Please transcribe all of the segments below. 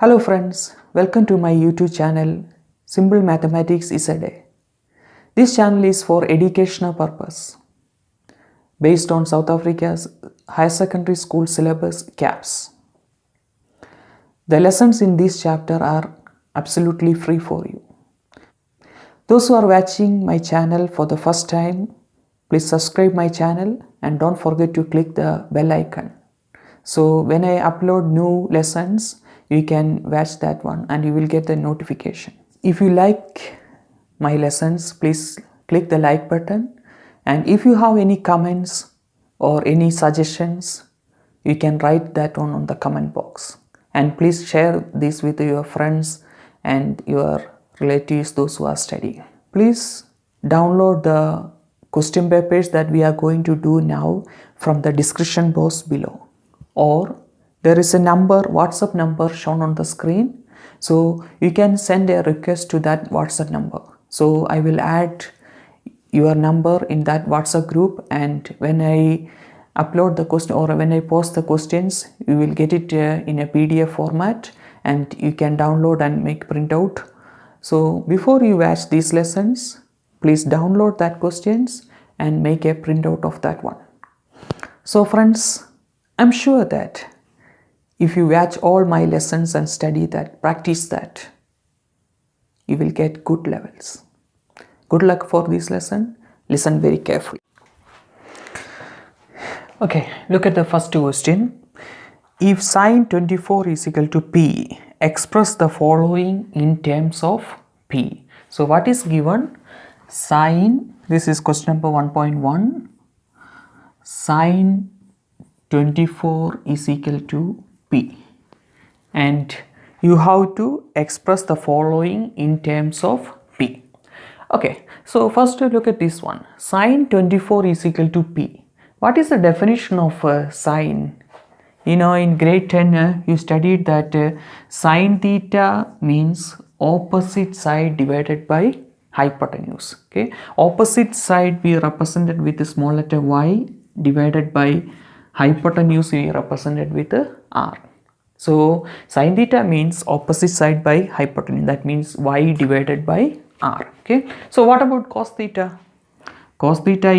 Hello friends, welcome to my YouTube channel Simple Mathematics is a Day. This channel is for educational purpose based on South Africa's higher secondary school syllabus CAPS. The lessons in this chapter are absolutely free for you. Those who are watching my channel for the first time, please subscribe my channel and don't forget to click the bell icon. So when I upload new lessons, you can watch that one and you will get the notification. If you like my lessons, please click the like button, and if you have any comments or any suggestions, you can write that one on the comment box. And please share this with your friends and your relatives, those who are studying. Please download the question papers that we are going to do now from the description box below, or there is a WhatsApp number shown on the screen, so you can send a request to that WhatsApp number. So I will add your number in that WhatsApp group, and when I upload the question or when I post the questions, you will get it in a PDF format and you can download and make printout. So before you watch these lessons, please download that questions and make a printout of that one. So friends, I'm sure that if you watch all my lessons and study that, practice that, you will get good levels. Good luck for this lesson. Listen very carefully. Okay, look at the first question. If sine 24 is equal to p, express the following in terms of p. So what is given? Sine, this is question number 1.1. Sine 24 is equal to p, and you have to express the following in terms of p. Okay, so first look at this one. Sine 24 is equal to p. What is the definition of sine? You know, in grade 10 you studied that sine theta means opposite side divided by hypotenuse. Okay, opposite side we represented with the small letter y, divided by hypotenuse we represented with a r. So sine theta means opposite side by hypotenuse, that means y divided by r. Okay, so what about cos theta? Cos theta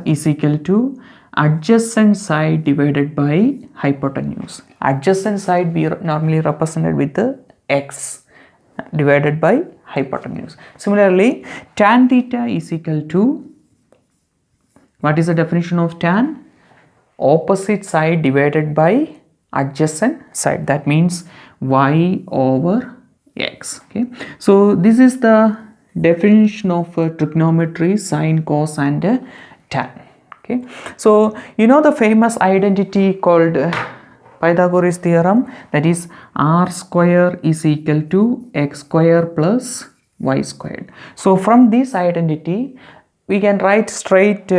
is equal to adjacent side divided by hypotenuse. Adjacent side we normally represented with the x divided by hypotenuse. Similarly, tan theta is equal to, what is the definition of tan? Opposite side divided by adjacent side, that means y over x. Okay, so this is the definition of trigonometry, sine, cos and tan. Okay, so you know the famous identity called Pythagoras theorem, that is r square is equal to x square plus y squared. So from this identity we can write straight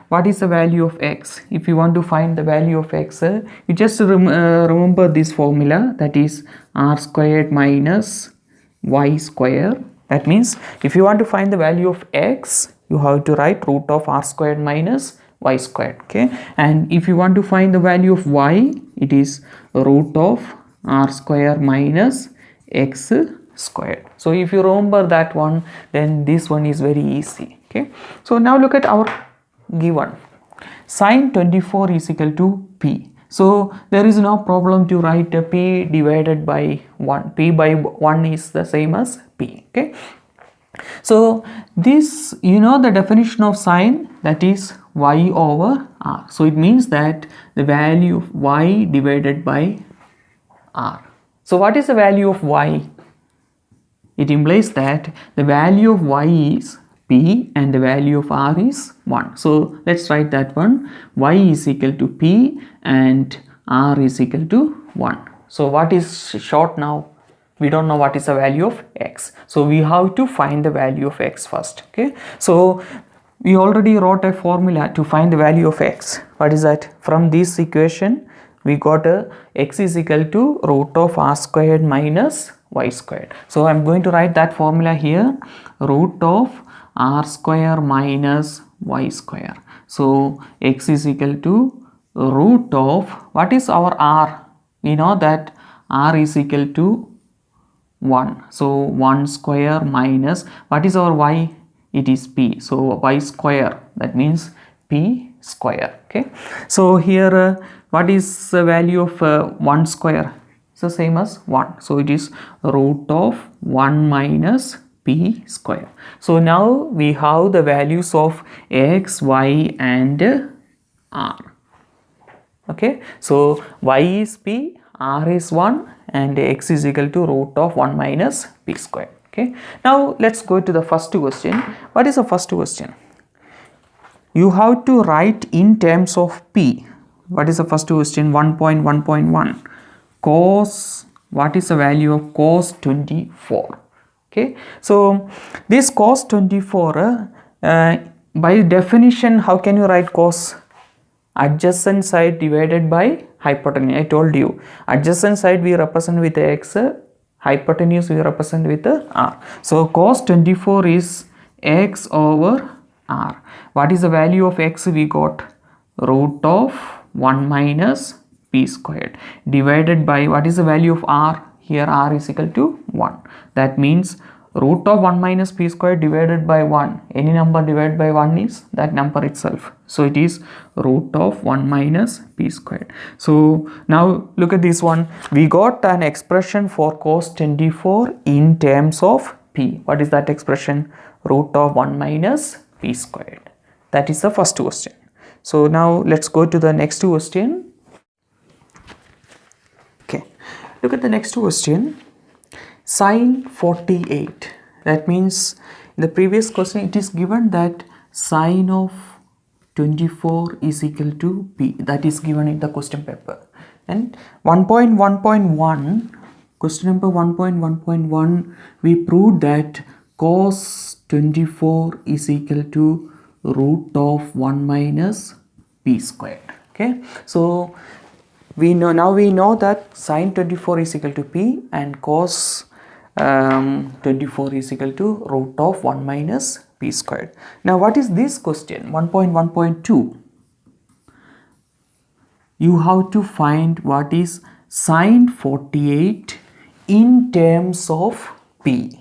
what is the value of x. If you want to find the value of x, you just remember this formula, that is r squared minus y square. That means if you want to find the value of x, you have to write root of r squared minus y squared. Okay, and if you want to find the value of y, it is root of r square minus x squared. So if you remember that one, then this one is very easy. Okay, so now look at our given. Sine 24 is equal to p. So there is no problem to write p divided by 1. P by 1 is the same as p. Okay, so this, you know the definition of sine, that is y over r. So it means that the value of y divided by r. So what is the value of y? It implies that the value of y is p and the value of r is 1. So let's write that one. Y is equal to p and r is equal to 1. So what is short now? We don't know what is the value of x. So we have to find the value of x first. Okay, so we already wrote a formula to find the value of x. What is that? From this equation we got x is equal to root of r squared minus y squared. So I'm going to write that formula here, root of r square minus y square. So x is equal to root of, what is our r? we know that r is equal to 1. So 1 square minus, what is our y? It is p. So y square, that means p square. Okay. So here what is the value of 1 square? It's the same as 1. So it is root of 1 minus p square. So now we have the values of x, y and r. Okay. So y is p, r is 1 and x is equal to root of 1 minus p square. Okay. Now let's go to the first question. What is the first question? You have to write in terms of p. What is the first question? 1.1.1 cos, what is the value of cos 24? Okay. So this cos 24 by definition, how can you write cos? Adjacent side divided by hypotenuse. I told you adjacent side we represent with x, hypotenuse we represent with r. So cos 24 is x over r. What is the value of x? We got root of 1 minus p squared divided by, what is the value of r? Here r is equal to 1. That means root of 1 minus p squared divided by 1. Any number divided by 1 is that number itself. So it is root of 1 minus p squared. So now look at this one. We got an expression for cos 24 in terms of p. What is that expression? Root of 1 minus p squared. That is the first question. So now let's go to the next question. Okay. Look at the next question. Sine 48. That means in the previous question it is given that sine of 24 is equal to p. That is given in the question paper. And 1.1.1, question number 1.1.1, we proved that cos 24 is equal to root of 1 minus p squared. Okay. So we know that sine 24 is equal to p and cos 24 is equal to root of 1 minus p squared. Now what is this question? 1.1.2. You have to find what is sine 48 in terms of p.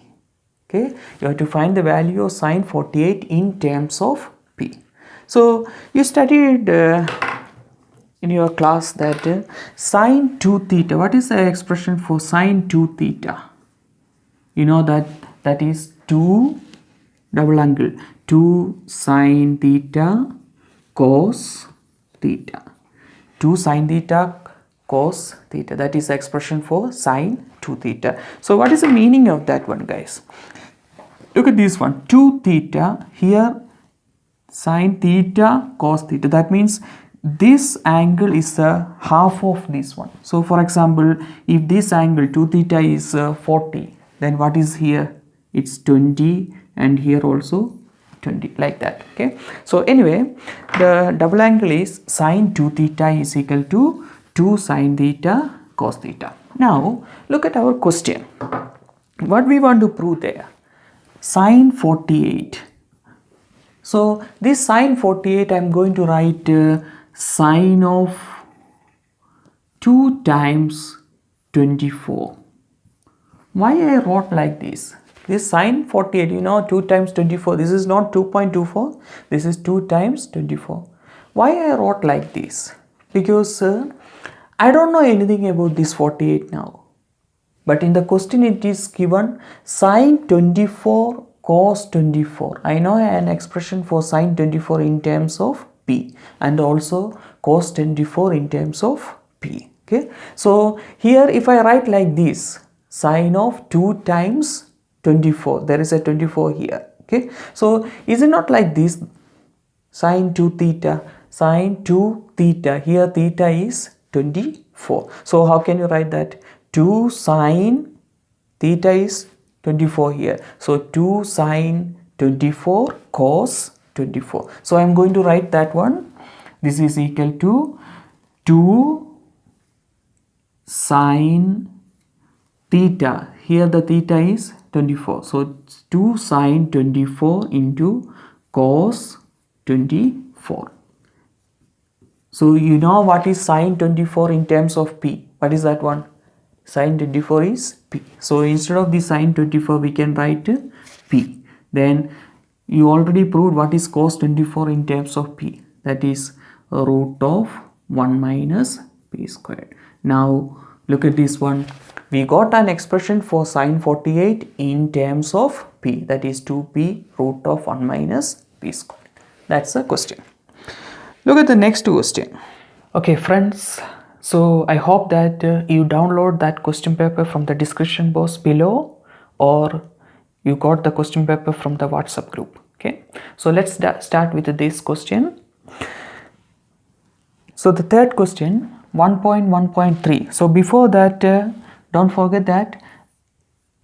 Okay, you have to find the value of sine 48 in terms of p. So you studied in your class that sine 2 theta. What is the expression for sine 2 theta? You know that is 2 double angle 2 sine theta cos theta. 2 sine theta cos theta. That is the expression for sine 2 theta. So what is the meaning of that one, guys? Look at this one. 2 theta here, sine theta cos theta. That means this angle is the half of this one. So for example, if this angle 2 theta is 40, then what is here? It's 20 and here also 20, like that. Okay. So anyway, the double angle is sine 2 theta is equal to 2 sine theta cos theta. Now look at our question. What we want to prove there? Sine 48. So this sine 48 I am going to write sine of 2 times 24. Why I wrote like this? This sine 48, you know, 2 times 24. This is not 2.24. This is 2 times 24. Why I wrote like this? Because I don't know anything about this 48 now. But in the question it is given sine 24 cos 24. I know an expression for sine 24 in terms of p and also cos 24 in terms of p. Okay. So here if I write like this, sine of 2 times 24, there is a 24 here. Okay. So is it not like this? Sine 2 theta, sine 2 theta, here theta is 24. So how can you write that? 2 sine theta is 24 here. So 2 sine 24 cos 24. So I am going to write that one. This is equal to 2 sine theta. Here the theta is 24. So 2 sine 24 into cos 24. So you know what is sine 24 in terms of p. What is that one? Sine 24 is P. So instead of the sine 24 we can write P. Then you already proved what is cos 24 in terms of P. That is root of 1 minus P squared. Now look at this one. We got an expression for sine 48 in terms of P. That is 2P root of 1 minus P squared. That's the question. Look at the next question. Okay friends, so I hope that you download that question paper from the description box below, or you got the question paper from the WhatsApp group. Okay, so let's start with this question. So the third question, 1.1.3. So before that, don't forget that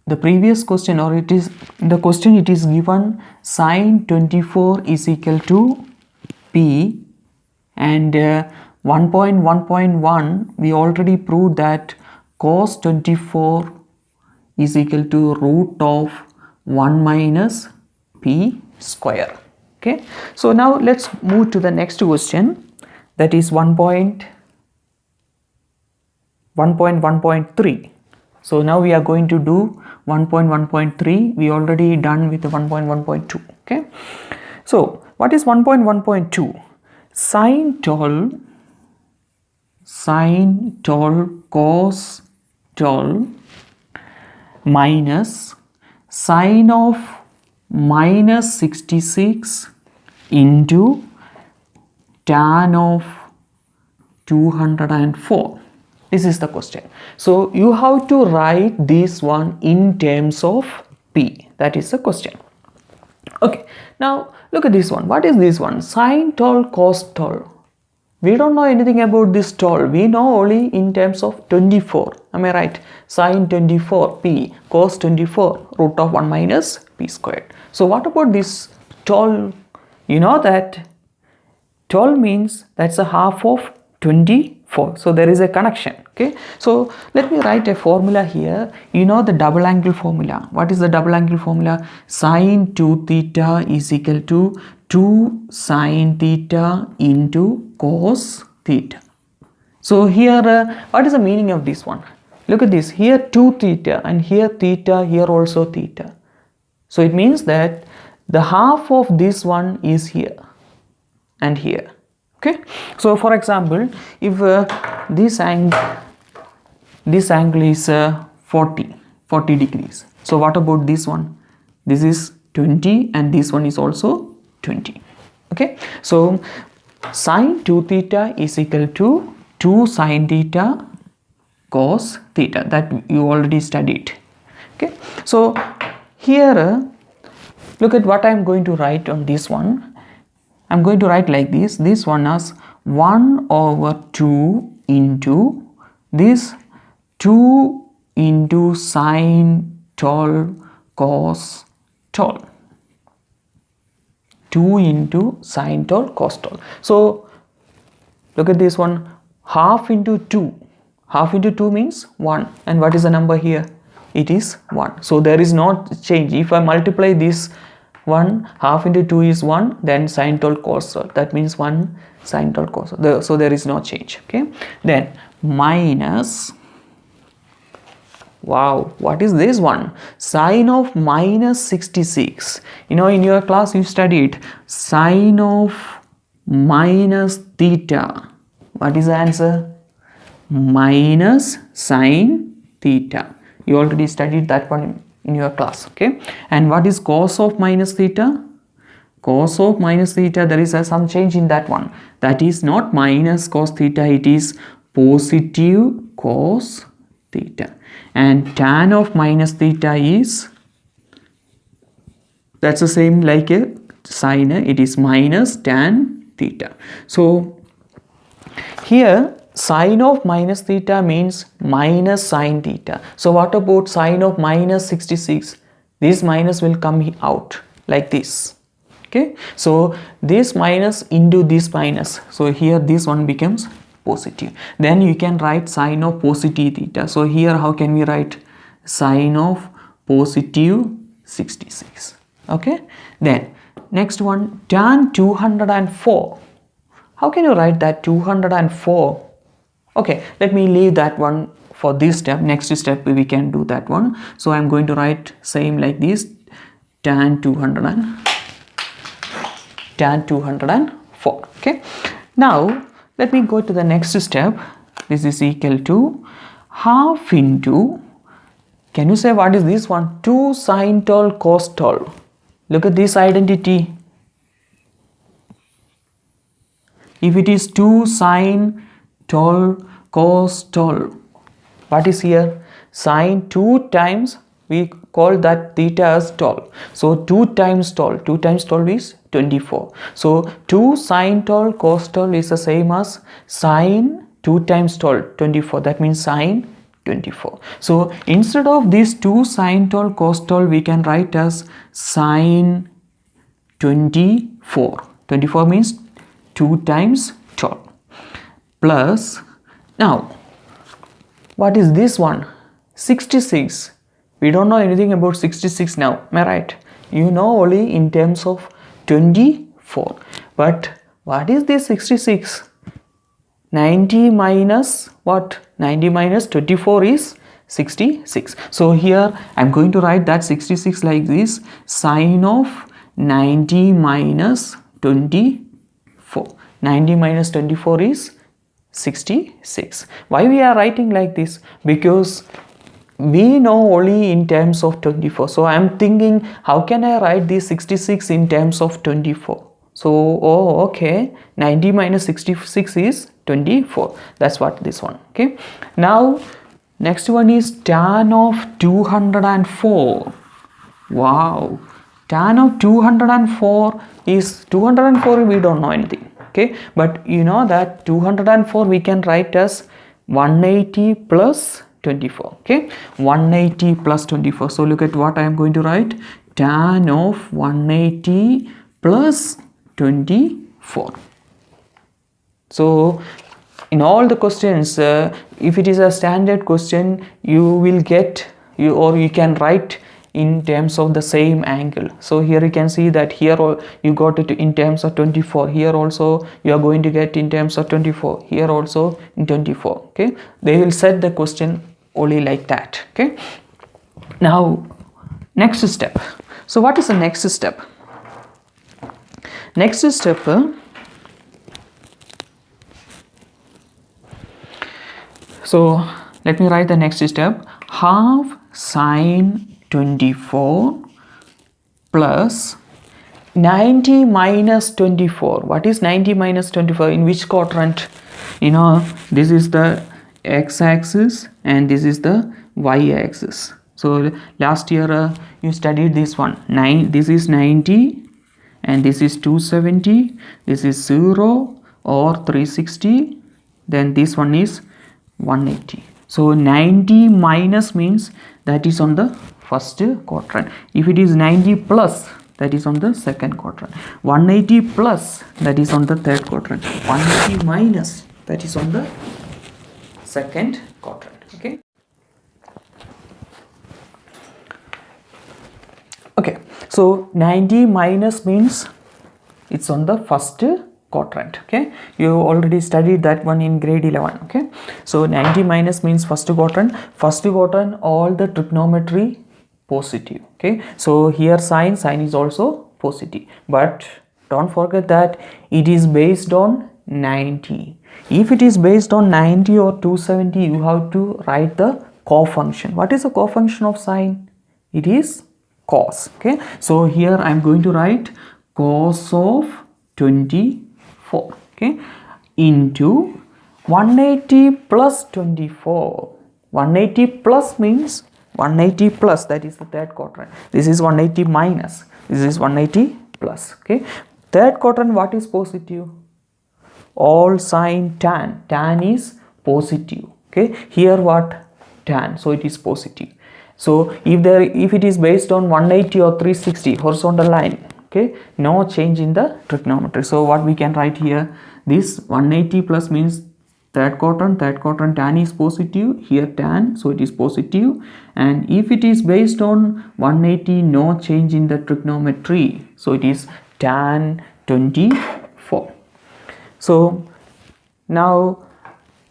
the previous question, or it is in the question, it is given sine 24 is equal to P, and 1.1.1 we already proved that cos 24 is equal to root of 1 minus P square. Okay, so now let's move to the next question, that is 1.1.3. So now we are going to do 1.1.3. we already done with the 1.1.2. okay, so what is 1.1.2? Sine 12 cos 12 minus sine of minus 66 into tan of 204. This is the question. So you have to write this one in terms of P. That is the question. Okay, now look at this one. What is this one? Sine 12 cos 12. We don't know anything about this 12. We know only in terms of 24. Am I right? Sine 24 P cos 24 root of 1 minus P squared. So what about this 12? You know that 12 means that's a half of 24. So there is a connection. Okay, so let me write a formula here. You know the double angle formula. What is the double angle formula? Sine 2 theta is equal to 2 sine theta into cos theta. So here what is the meaning of this one? Look at this. Here 2 theta and here theta, here also theta. So it means that the half of this one is here and here. Okay, so for example, if this angle is 40 degrees, so what about this one? This is 20 and this one is also 20. Okay, so sine 2 theta is equal to 2 sine theta cos theta, that you already studied. Okay, so here look at what I am going to write on this one. I am going to write like this. This one as 1 over 2 into this 2 into sine 12 cos 12. 2 into sine 12 cos 12. So look at this one. Half into 2. Half into 2 means 1. And what is the number here? It is 1. So there is no change. If I multiply this 1, half into 2 is 1, then sine 12 cos 12. That means 1 sine 12 cos 12. So there is no change. Okay. Then minus, wow, what is this one? Sine of minus 66. You know, in your class you studied sine of minus theta. What is the answer? Minus sine theta. You already studied that one in your class. Okay, and what is cos of minus theta? Cos of minus theta, there is some change in that one. That is not minus cos theta, it is positive cos theta. And tan of minus theta is, that's the same like a sine, it is minus tan theta. So here sine of minus theta means minus sine theta. So what about sine of minus 66? This minus will come out like this. Okay, so this minus into this minus. So here this one becomes positive. Then you can write sine of positive theta. So here how can we write? Sine of positive 66. Okay, then next one, tan 204. How can you write that 204? Okay, let me leave that one for this step. Next step we can do that one. So I'm going to write same like this, tan 204. Okay, now let me go to the next step. This is equal to half into, can you say what is this one? 2 sine tall cos tall. Look at this identity. If it is 2 sine tall cos tall, what is here? Sine 2 times, we call that theta as tall. So 2 times tall is 24. So 2 sine tall cos tall is the same as sine 2 times tall, 24. That means sine 24. So instead of this 2 sine tall cos tall, we can write as sine 24. 24 means 2 times tall plus, now what is this one? 66. We don't know anything about 66 now, am I right? You know only in terms of 24. But what is this 66? 90 minus what? 90 minus 24 is 66. So here I am going to write that 66 like this, sine of 90 minus 24. 90 minus 24 is 66. Why we are writing like this? Because we know only in terms of 24. So I am thinking, how can I write this 66 in terms of 24? So, oh, okay, 90 minus 66 is 24. That's what this one. Okay. Now, next one is tan of 204. Wow. Tan of 204 is 204. We don't know anything. Okay, but you know that 204 we can write as 180 plus 24. Okay, 180 plus 24. So look at what I am going to write. Tan of 180 plus 24. So in all the questions, if it is a standard question, you will get you can write in terms of the same angle. So here you can see that here you got it in terms of 24. Here also you are going to get in terms of 24. Here also in 24. Okay, they will set the question only like that. Okay, now next step. So what is the next step? Next step, so let me write the next step. Half sine 24 plus 90 minus 24. What is 90 minus 24? In which quadrant? You know, this is the x-axis and this is the y-axis. So last year you studied this one. This is 90 and this is 270. This is 0 or 360. Then this one is 180. So 90 minus means that is on the first quadrant. If it is 90 plus, that is on the second quadrant. 180 plus, that is on the third quadrant. 180 minus, that is on the second quadrant. Okay. Okay. So 90 minus means it's on the first quadrant. Okay, you already studied that one in grade 11. Okay, so 90 minus means first quadrant. First quadrant, all the trigonometry positive. Okay, so here sine is also positive, but don't forget that it is based on 90. If it is based on 90 or 270, you have to write the cofunction. What is the cofunction of sine? It is cos. Okay, so here I am going to write cos of 24. Okay, into 180 plus 24. 180 plus means 180 plus, that is the third quadrant. This is 180 minus, this is 180 plus. Okay, third quadrant, what is positive? All sine tan. Tan is positive. Okay, here what? Tan, so it is positive. So if it is based on 180 or 360 horizontal line, okay, no change in the trigonometry. So what we can write here, this 180 plus means third quadrant tan is positive, here tan, so it is positive. And if it is based on 180, no change in the trigonometry, so it is tan 24. So now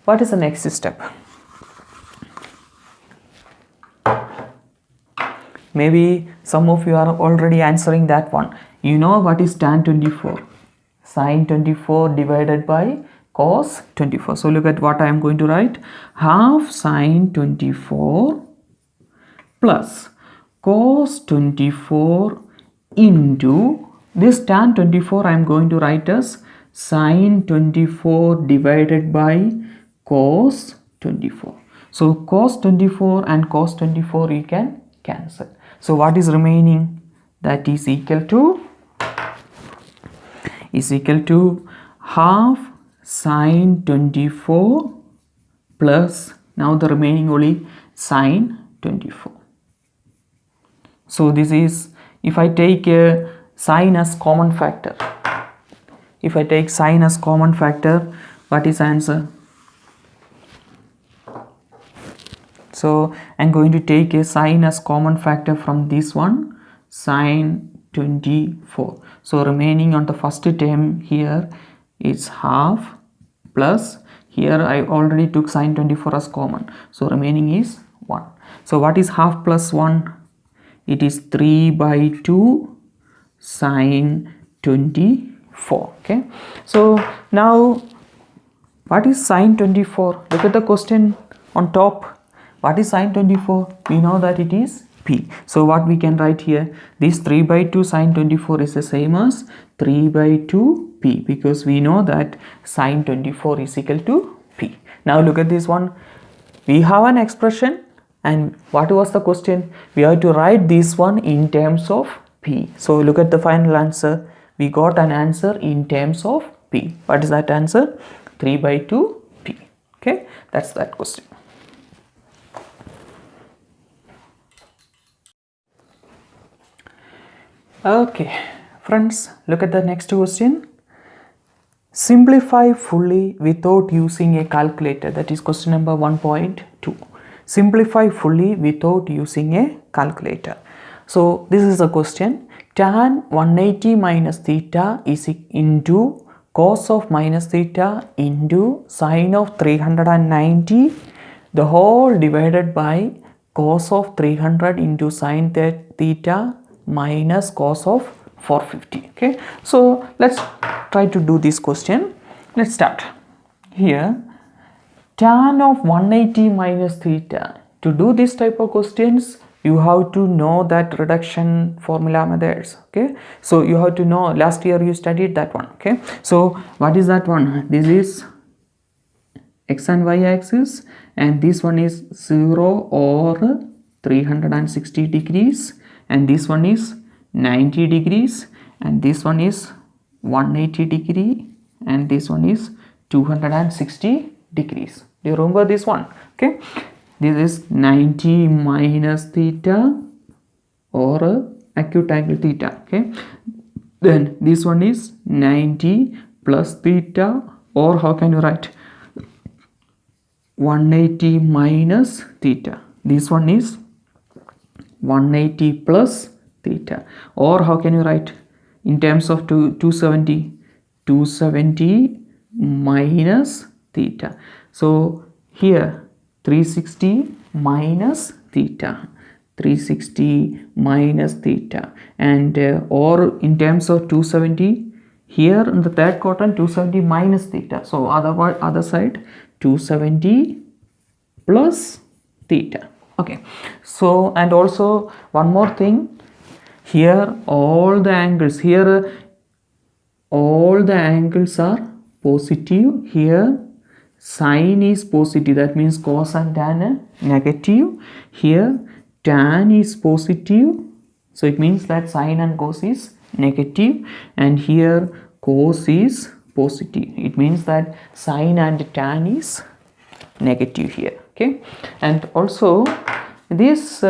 what is the next step? Maybe some of you are already answering that one. You know what is tan 24? Sin 24 divided by cos 24. So look at what I am going to write. Half sin 24 plus cos 24 into this tan 24 I am going to write as sin 24 divided by cos 24. So cos 24 and cos 24 you can cancel. So what is remaining? That is equal to half sin 24 plus, now the remaining only sin 24. So this is, if I take sin as common factor, what is answer? So I'm going to take a sin as common factor from this one, sin 24. So remaining on the first term here is half plus, here I already took sin 24 as common, so remaining is 1. So what is half plus 1? It is 3 by 2 sin 24. Okay, so now what is sin 24? Look at the question on top. What is sin 24? We know that it is p. So what we can write here, this 3 by 2 sin 24 is the same as 3 by 2 p, because we know that sin 24 is equal to p. Now look at this one. We have an expression, and what was the question? We have to write this one in terms of p. So look at the final answer. We got an answer in terms of p. What is that answer? 3 by 2 p. Okay, that's that question. Okay, friends, look at the next question. Simplify fully without using a calculator. That is question number 1.2. Simplify fully without using a calculator. So this is a question. Tan 180 minus theta is into cos of minus theta into sine of 390, the whole divided by cos of 300 into sine theta minus cos of 450. Okay, so let's try to do this question. Let's start here. Tan of 180 minus theta. To do this type of questions, you have to know that reduction formula methods. Okay, so you have to know, last year you studied that one. Okay, so what is that one? This is x and y axis, and this one is 0 or 360 degrees, and this one is 90 degrees, and this one is 180 degree, and this one is 260 degrees. Do you remember this one? Okay, this is 90 minus theta or acute angle theta. Okay, then this one is 90 plus theta, or how can you write 180 minus theta? This one is 180 plus theta, or how can you write in terms of 270 minus theta. So here 360 minus theta, 360 minus theta, and or in terms of 270, here in the third quadrant 270 minus theta, so other side 270 plus theta. Okay, so and also one more thing, here all the angles, here all the angles are positive. Here sine is positive, that means cos and tan are negative. Here tan is positive, so it means that sine and cos is negative, and here cos is positive, it means that sine and tan is negative here. Okay, and also this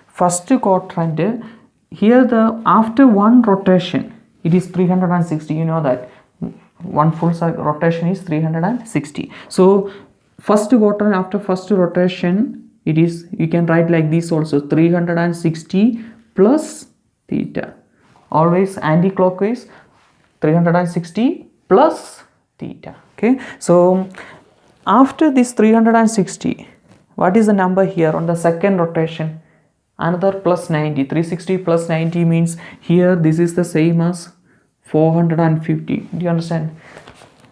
first quadrant, here the after one rotation it is 360. You know that one full cycle rotation is 360. So first quadrant, after first rotation, it is, you can write like this also, 360 plus theta, always anti-clockwise, 360 plus theta. Okay, so After this 360, what is the number here on the second rotation? Another plus 90. 360 plus 90 means here this is the same as 450. Do you understand?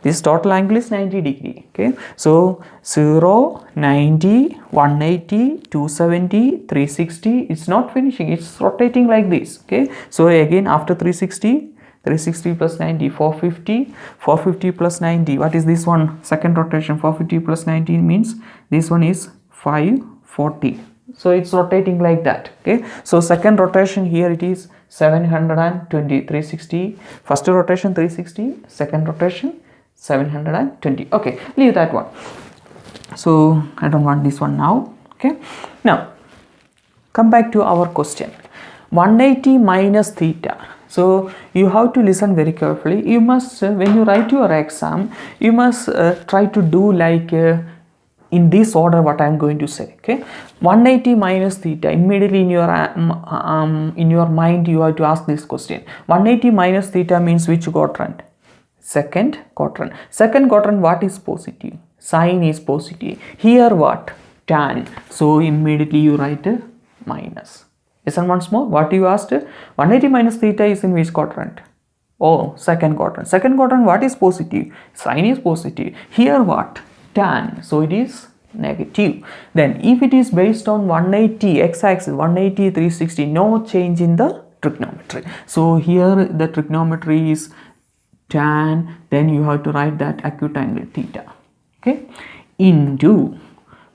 This total angle is 90 degree. Okay, so 0, 90, 180, 270, 360. It's not finishing, it's rotating like this. Okay, so again after 360, 360 plus 90, 450, 450 plus 90. What is this one? Second rotation. 450 plus 90 means this one is 540. So it's rotating like that. Okay, so second rotation here it is 720. 360, first rotation 360, second rotation 720. Okay, leave that one. So I don't want this one now. Okay, now come back to our question. 180 minus theta. So you have to listen very carefully. You must when you write your exam, you must try to do like in this order what I am going to say. Okay, 180 minus theta. Immediately in your mind you have to ask this question. 180 minus theta means which quadrant? Second quadrant. Second quadrant, what is positive? Sine is positive. Here what? Tan. So immediately you write a minus. Listen once more. What you asked? 180 minus theta is in which quadrant? Oh, second quadrant. Second quadrant, what is positive? Sine is positive. Here what? Tan. So it is negative. Then if it is based on 180 x-axis, 180, 360, no change in the trigonometry. So here the trigonometry is tan, then you have to write that acute angle theta. Okay, into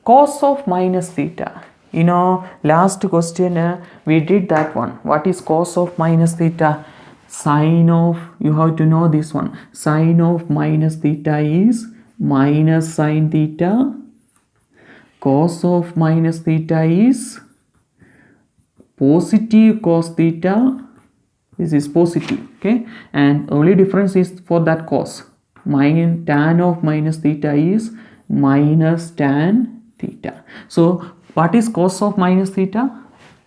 cos of minus theta. You know, last question we did that one. What is cos of minus theta? Sine of, you have to know this one. Sine of minus theta is minus sine theta. Cos of minus theta is positive cos theta. This is positive. Okay, and only difference is for that cos. Tan of minus theta is minus tan theta. So what is cos of minus theta?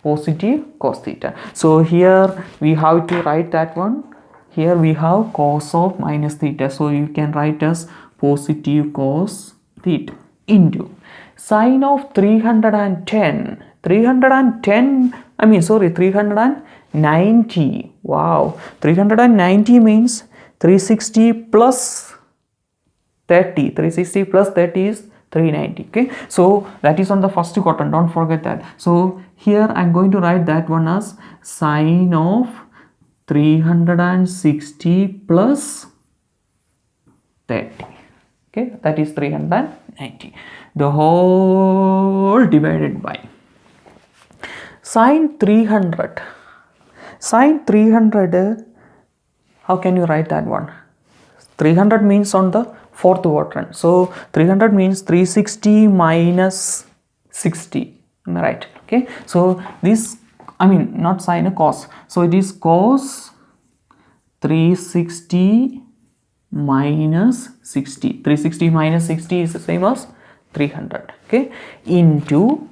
Positive cos theta. So here we have to write that one. Here we have cos of minus theta. So you can write as positive cos theta into sine of 310. 390. Wow, 390 means 360 plus 30. 360 plus 30 is 390. Okay, so that is on the first quadrant, don't forget that. So here I am going to write that one as sine of 360 plus 30. Okay, that is 390. The whole divided by sine 300. Sine 300, how can you write that one? 300 means on the fourth quadrant. So 300 means 360 minus 60. Am I right? Okay. So this, not sine, cos. So it is cos 360 minus 60. 360 minus 60 is the same as 300. Okay. Into,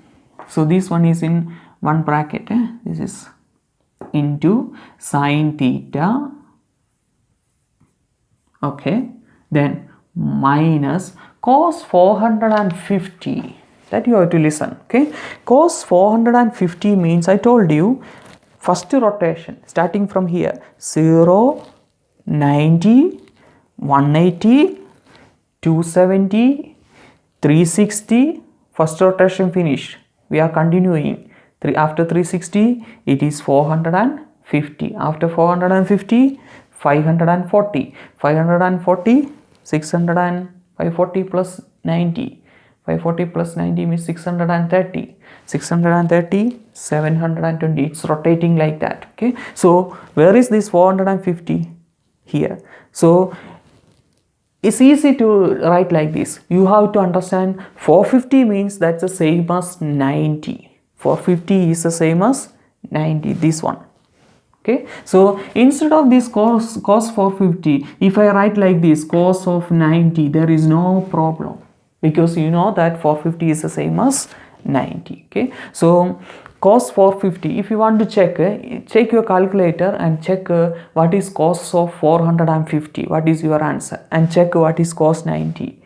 so this one is in one bracket. This is into sine theta. Okay. Then minus cos 450. That you have to listen. Okay. Cos 450 means, I told you, first rotation starting from here 0, 90, 180, 270, 360. First rotation finished. We are continuing. After 360 it is 450. After 450 540. 540 600 and 540 plus 90. 540 plus 90 means 630. 630 720. It's rotating like that. Okay. So where is this 450? Here. So it's easy to write like this. You have to understand 450 means that's the same as 90. 450 is the same as 90. This one. Okay. So instead of this cos 450, if I write like this cos of 90, there is no problem, because you know that 450 is the same as 90. Okay. So cos 450, if you want to check your calculator and check what is cos of 450, what is your answer, and check what is cos 90.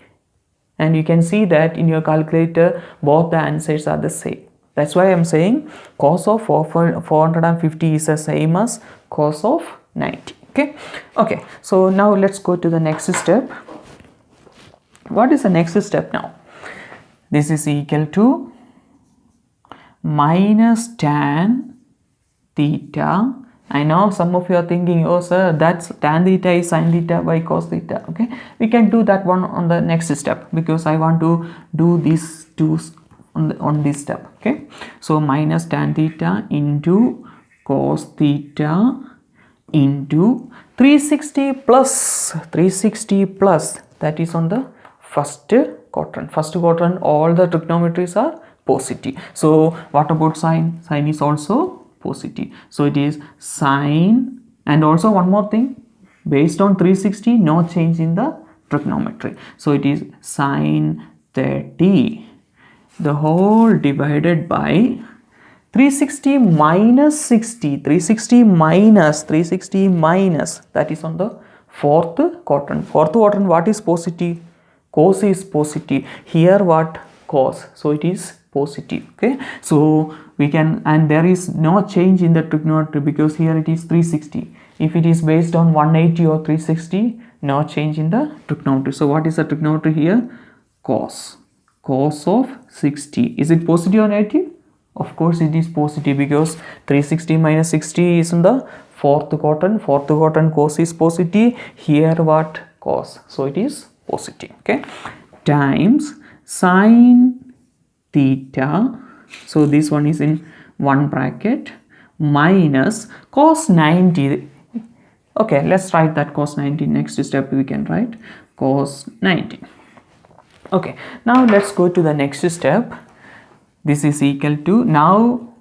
and you can see that in your calculator both the answers are the same. That's why I'm saying cos of 450 is the same as cos of 90. Okay, so now let's go to the next step. What is the next step now? This is equal to minus tan theta. I know some of you are thinking, oh sir, that's tan theta is sin theta by cos theta. Okay, we can do that one on the next step, because I want to do these two on this step. Okay, so minus tan theta into cos theta into 360 plus, that is on the first quadrant. All the trigonometries are positive. So what about sine? Sine is also positive, so it is sine. And also one more thing, based on 360 no change in the trigonometry, so it is sine 30 the whole divided by 360 minus 60, 360 minus, that is on the fourth quadrant. What is positive? Cos is positive. Here what? Cos, so it is positive. Okay, so we can, and there is no change in the trigonometry because here it is 360. If it is based on 180 or 360, no change in the trigonometry. So what is the trigonometry here? Cos of 60. Is it positive or negative? Of course it is positive, because 360 minus 60 is in the fourth quadrant. Cos is positive. Here what? Cos, so it is positive. Okay, times sine theta, so this one is in one bracket, minus cos 90. Okay, let's write that cos 90. Next step we can write cos 90. Okay, now let's go to the next step. This is equal to, now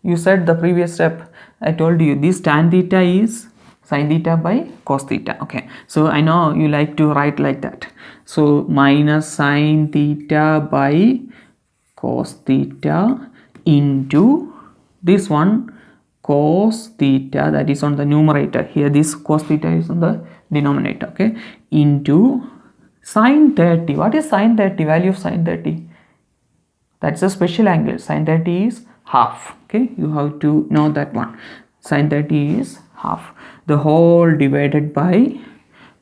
you said the previous step, I told you this tan theta is sin theta by cos theta. Okay, so I know you like to write like that. So minus sin theta by cos theta into this one cos theta, that is on the numerator. Here this cos theta is on the denominator. Okay, into sin 30. What is sin 30? Value of sin 30? That's a special angle. Sin 30 is half. Okay, you have to know that one. Sin 30 is half. The whole divided by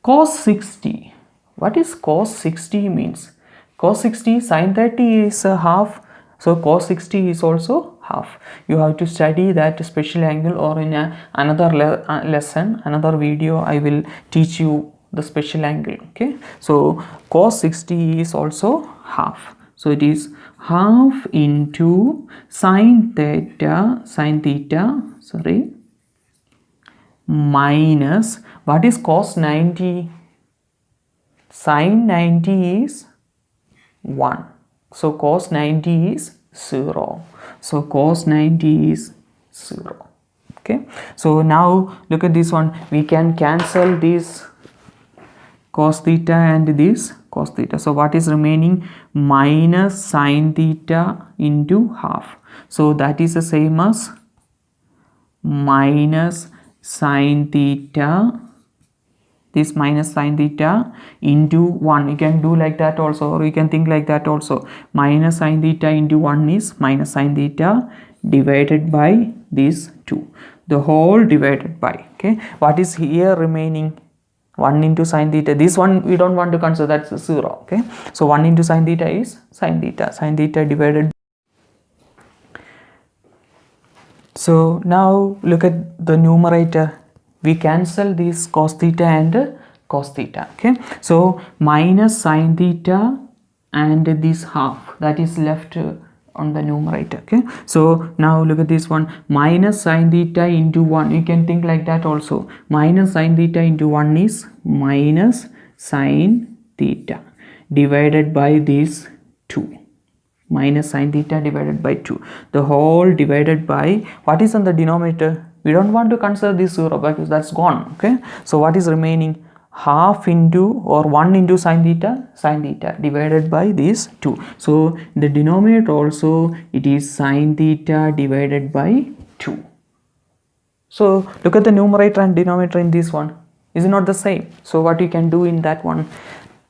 cos 60. What is cos 60 means? Cos 60, sin 30 is half. So cos 60 is also half. You have to study that special angle, or in another lesson, another video, I will teach you the special angle. Okay, so cos 60 is also half. So it is half into sin theta, minus, what is cos 90? Sin 90 is 1. So cos 90 is 0. So cos 90 is 0. Okay, so now look at this one. We can cancel this cos theta and this cos theta. So what is remaining? Minus sin theta into half. So that is the same as minus sin theta, this minus sin theta into 1. You can do like that also, or you can think like that also. Minus sin theta into 1 is minus sin theta divided by this 2. The whole divided by. Okay, what is here remaining? 1 into sin theta. This one we don't want to consider, that's 0. Okay, so 1 into sin theta is sin theta divided. So now look at the numerator. We cancel this cos theta and cos theta. Okay, so minus sin theta and this half, that is left on the numerator. Okay, so now look at this one, minus sin theta into 1. You can think like that also. Minus sin theta into 1 is minus sin theta divided by this 2. Minus sin theta divided by 2. The whole divided by, what is on the denominator? We don't want to consider this 0 because that's gone. Okay, so what is remaining? Half into, or 1 into sin theta divided by this 2. So the denominator also, it is sin theta divided by 2. So look at the numerator and denominator in this one. Is it not the same? So what you can do in that one?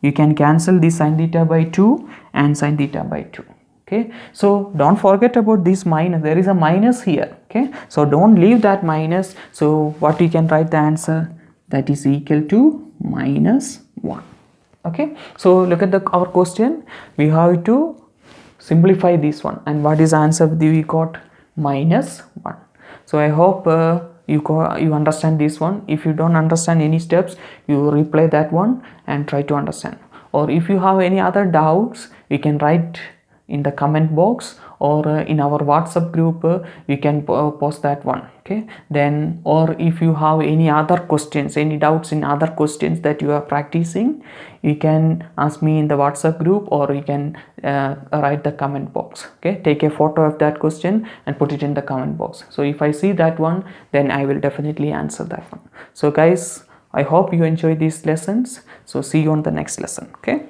you can cancel the sin theta by 2 and sin theta by 2. Okay, so don't forget about this minus. There is a minus here. Okay, so don't leave that minus. So what you can write the answer, that is equal to minus 1. Okay, so look at our question. We have to simplify this one, and what is the answer we got? Minus 1. So I hope you understand this one. If you don't understand any steps, you replay that one and try to understand. Or if you have any other doubts, you can write in the comment box, or in our WhatsApp group you can post that one. Okay, then, or if you have any other questions, any doubts in other questions that you are practicing, you can ask me in the WhatsApp group, or you can write the comment box. Okay, take a photo of that question and put it in the comment box. So if I see that one, then I will definitely answer that one. So guys, I hope you enjoy these lessons. So see you on the next lesson. Okay.